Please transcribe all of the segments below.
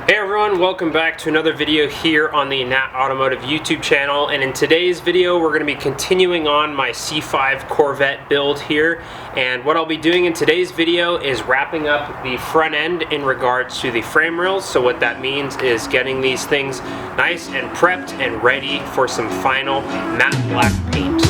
Hey everyone, welcome back to another video here on the Nat Automotive YouTube channel, and in today's video we're going to be continuing on my C5 Corvette build here. And what I'll be doing in today's video is wrapping up the front end in regards to the frame rails. So what that means is getting these things nice and prepped and ready for some final matte black paint.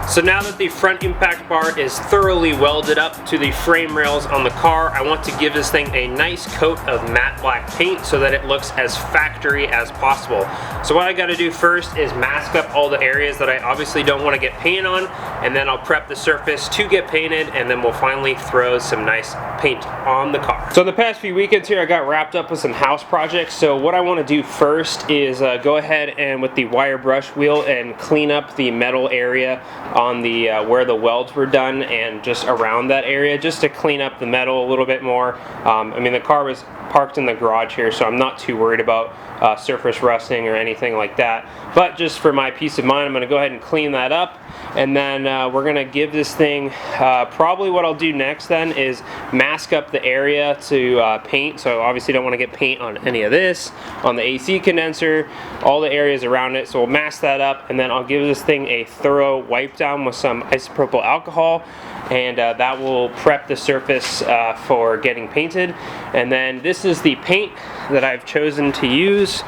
So now that the front impact bar is thoroughly welded up to the frame rails on the car, I want to give this thing a nice coat of matte black paint so that it looks as factory as possible. So what I got to do first is mask up all the areas that I obviously don't want to get paint on, and then I'll prep the surface to get painted, and then we'll finally throw some nice paint on the car. So in the past few weekends here I got wrapped up with some house projects. So what I want to do first is go ahead and with the wire brush wheel and clean up the metal area on the where the welds were done and just around that area, just to clean up the metal a little bit more. I mean, the car was parked in the garage here, so I'm not too worried about surface rusting or anything like that, but just for my peace of mind I'm going to go ahead and clean that up, and then we're going to give this thing probably what I'll do next then is mask up the area to paint. So obviously don't want to get paint on any of this, on the AC condenser, all the areas around it. So we'll mask that up, and then I'll give this thing a thorough wipe down with some isopropyl alcohol, and that will prep the surface for getting painted. And then this is the paint that I've chosen to use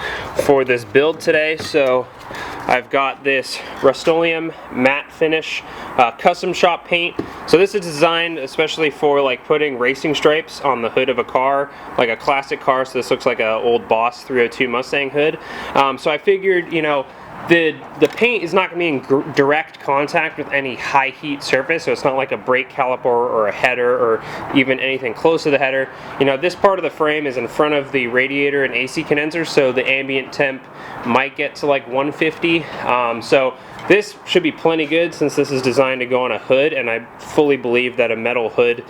for this build today. So I've got this Rust-Oleum matte finish custom shop paint. So this is designed especially for like putting racing stripes on the hood of a car, like a classic car. So this looks like an old Boss 302 Mustang hood. So I figured, you know, the paint is not going to be in direct contact with any high heat surface, so it's not like a brake caliper or a header or even anything close to the header. You know, this part of the frame is in front of the radiator and AC condenser, so the ambient temp might get to like 150. So this should be plenty good since this is designed to go on a hood, and I fully believe that a metal hood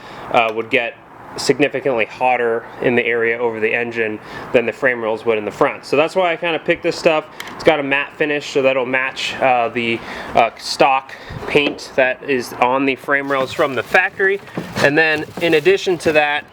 would get significantly hotter in the area over the engine than the frame rails would in the front. So that's why I kind of picked this stuff. It's got a matte finish, so that'll match the stock paint that is on the frame rails from the factory. And then in addition to that,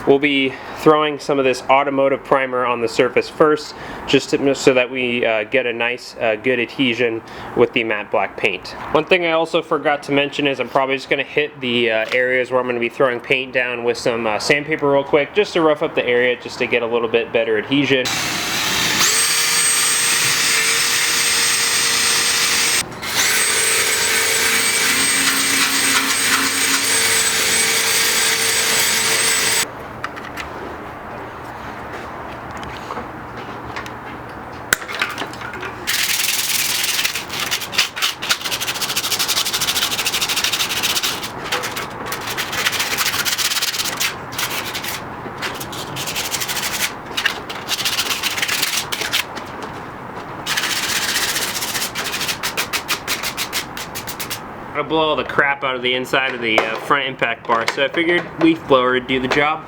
we'll be throwing some of this automotive primer on the surface first, just so that we get a nice good adhesion with the matte black paint. One thing I also forgot to mention is I'm probably just going to hit the areas where I'm going to be throwing paint down with some sandpaper real quick, just to rough up the area, just to get a little bit better adhesion. To blow all the crap out of the inside of the front impact bar, so I figured leaf blower would do the job.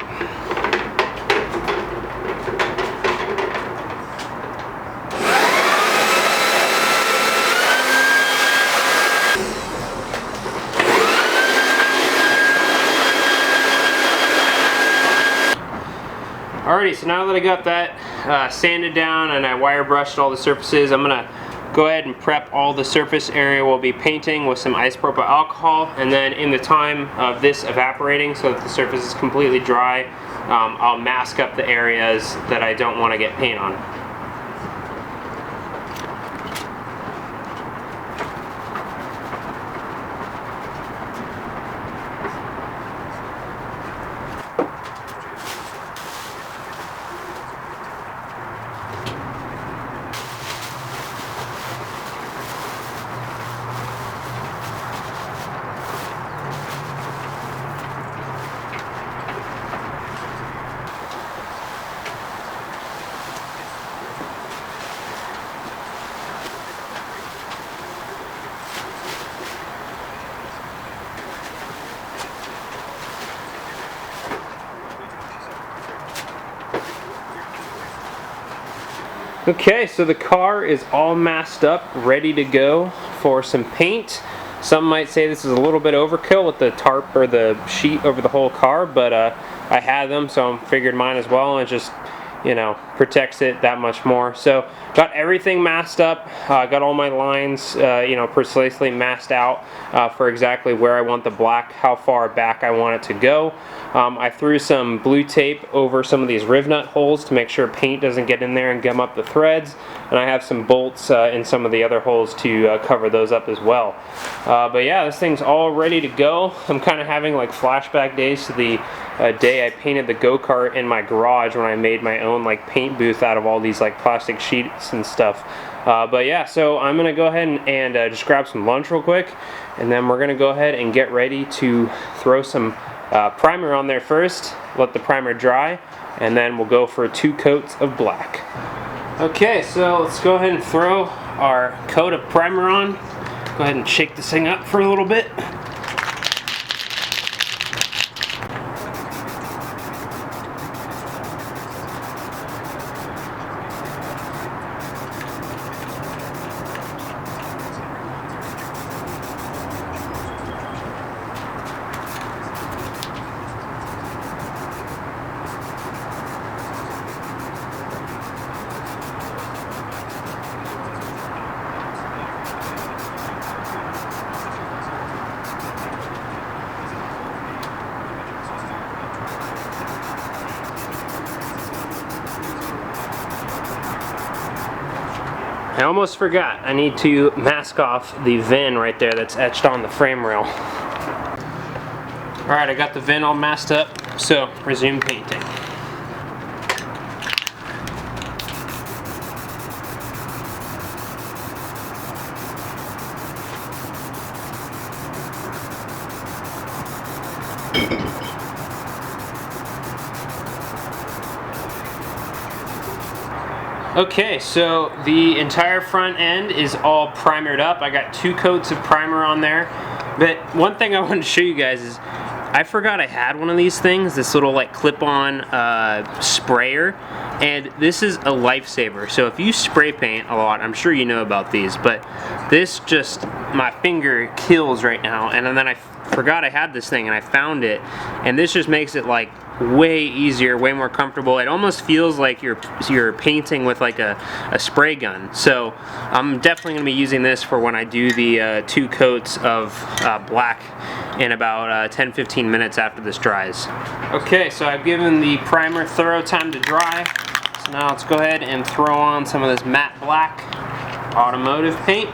Alrighty, so now that I got that sanded down and I wire brushed all the surfaces, I'm gonna go ahead and prep all the surface area we'll be painting with some isopropyl alcohol, and then in the time of this evaporating so that the surface is completely dry, I'll mask up the areas that I don't want to get paint on. Okay, so the car is all masked up, ready to go for some paint. Some might say this is a little bit overkill with the tarp or the sheet over the whole car, but I had them, so I figured mine as well, and it just, you know, protects it that much more. So got everything masked up, got all my lines you know, precisely masked out for exactly where I want the black, how far back I want it to go. I threw some blue tape over some of these riv nut holes to make sure paint doesn't get in there and gum up the threads, and I have some bolts in some of the other holes to cover those up as well. But yeah, this thing's all ready to go. I'm kind of having like flashback days to the day I painted the go-kart in my garage when I made my own like paint booth out of all these like plastic sheets and stuff. But yeah, so I'm gonna go ahead and just grab some lunch real quick, and then we're gonna go ahead and get ready to throw some primer on there first, let the primer dry, and then we'll go for 2 coats of black. Okay, so let's go ahead and throw our coat of primer on. Go ahead and shake this thing up for a little bit. I almost forgot, I need to mask off the VIN right there that's etched on the frame rail. Alright, I got the VIN all masked up, so resume painting. Okay, so the entire front end is all primered up. I got 2 coats of primer on there. But one thing I wanted to show you guys is I forgot I had one of these things, this little like clip-on sprayer, and this is a lifesaver. So if you spray paint a lot, I'm sure you know about these, but this just, my finger kills right now, and then I forgot I had this thing and I found it, and this just makes it like way easier, way more comfortable. It almost feels like you're painting with like a spray gun. So I'm definitely going to be using this for when I do the 2 coats of black in about 10-15 minutes after this dries. Okay, so I've given the primer thorough time to dry. So now let's go ahead and throw on some of this matte black automotive paint.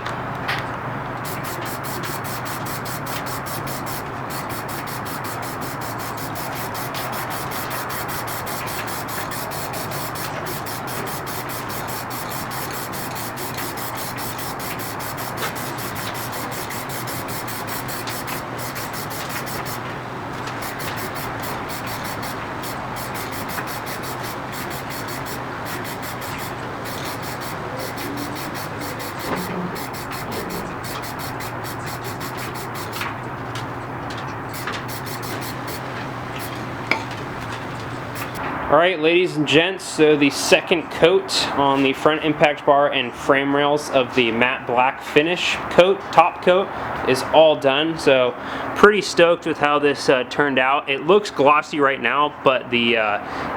Alright, ladies and gents, so the second coat on the front impact bar and frame rails of the matte black finish coat, top coat, is all done. So pretty stoked with how this turned out. It looks glossy right now, but the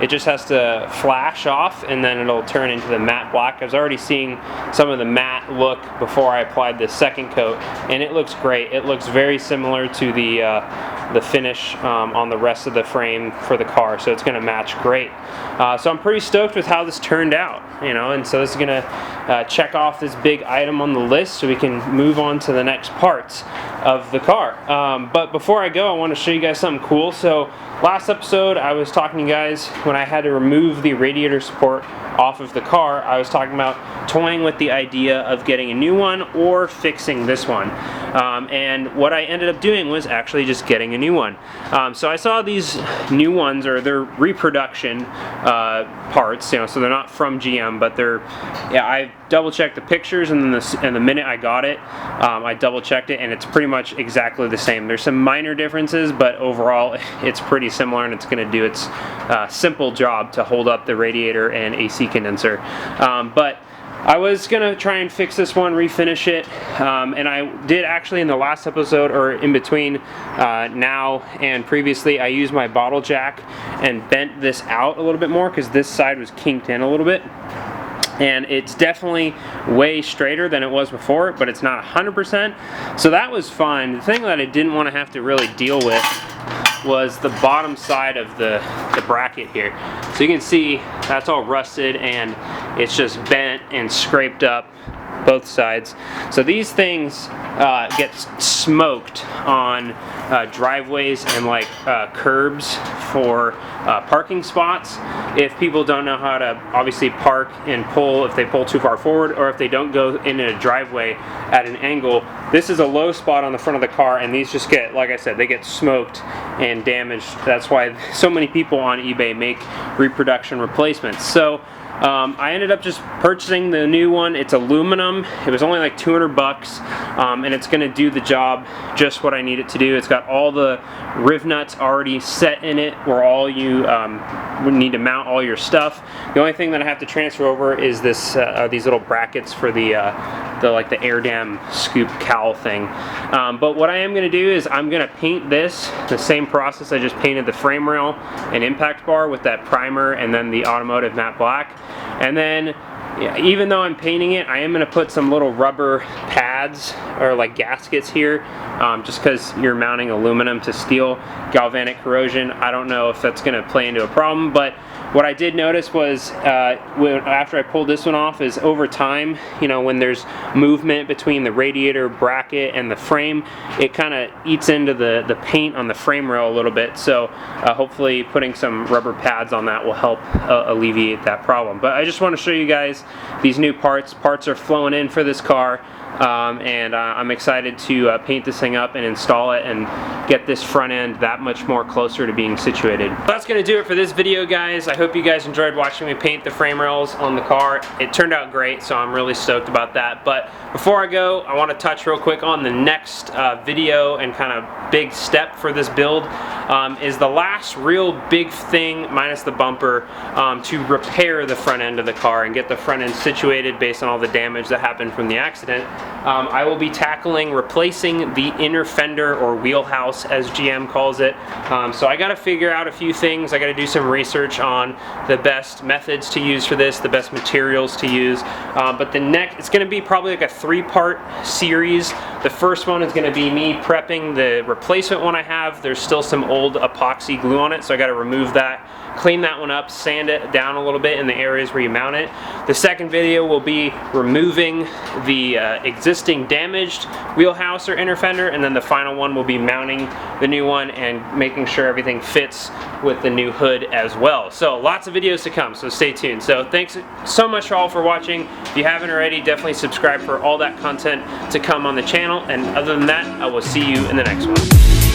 it just has to flash off and then it'll turn into the matte black. I was already seeing some of the matte look before I applied the second coat, and it looks great. It looks very similar to the finish on the rest of the frame for the car, so it's going to match great. So I'm pretty stoked with how this turned out, you know, and so this is going to check off this big item on the list so we can move on to the next parts of the car. But before I go, I want to show you guys something cool. So last episode I was talking to you guys when I had to remove the radiator support off of the car. I was talking about toying with the idea of getting a new one or fixing this one. And what I ended up doing was actually just getting a new one. So I saw these new ones, or they're reproduction parts, you know, so they're not from GM, but they're, yeah, I double checked the pictures, and then the minute I got it, I double checked it, and it's pretty much exactly the same. There's some minor differences, but overall it's pretty similar, and it's going to do its simple job to hold up the radiator and AC condenser. But I was gonna try and fix this one, refinish it, and I did actually in the last episode, or in between now and previously, I used my bottle jack and bent this out a little bit more because this side was kinked in a little bit. And it's definitely way straighter than it was before, but it's not 100%, so that was fine. The thing that I didn't want to have to really deal with was the bottom side of the bracket here. So you can see that's all rusted and it's just bent and scraped up both sides. So these things get smoked on driveways and like curbs for parking spots. If people don't know how to obviously park and pull, if they pull too far forward or if they don't go in a driveway at an angle, this is a low spot on the front of the car, and these just get, like I said, they get smoked and damaged. That's why so many people on eBay make reproduction replacements. So I ended up just purchasing the new one. It's aluminum. It was only like 200 bucks, and it's going to do the job just what I need it to do. It's got all the riv nuts already set in it where all you would need to mount all your stuff. The only thing that I have to transfer over is this these little brackets for the like the air dam scoop cowl thing. But what I am going to do is I'm going to paint this the same process I just painted the frame rail and impact bar with that primer and then the automotive matte black. And then, yeah, even though I'm painting it, I am going to put some little rubber pads or like gaskets here, just because you're mounting aluminum to steel, galvanic corrosion. I don't know if that's going to play into a problem, but what I did notice was after I pulled this one off is over time, you know, when there's movement between the radiator bracket and the frame, it kind of eats into the paint on the frame rail a little bit. So hopefully putting some rubber pads on that will help alleviate that problem. But I just want to show you guys these new parts. Parts are flowing in for this car. And I'm excited to paint this thing up and install it and get this front end that much more closer to being situated. That's going to do it for this video, guys. I hope you guys enjoyed watching me paint the frame rails on the car. It turned out great, so I'm really stoked about that. But before I go, I want to touch real quick on the next video and kind of big step for this build. Is the last real big thing, minus the bumper, to repair the front end of the car and get the front end situated based on all the damage that happened from the accident. I will be tackling replacing the inner fender, or wheelhouse as GM calls it. So I got to figure out a few things. I got to do some research on the best methods to use for this, the best materials to use. But the next, it's going to be probably like a 3-part series. The first one is going to be me prepping the replacement one I have. There's still some old epoxy glue on it, so I got to remove that, clean that one up, sand it down a little bit in the areas where you mount it. The second video will be removing the existing damaged wheelhouse or inner fender, and then the final one will be mounting the new one and making sure everything fits with the new hood as well. So lots of videos to come, so stay tuned. So thanks so much all for watching. If you haven't already, definitely subscribe for all that content to come on the channel, and other than that, I will see you in the next one.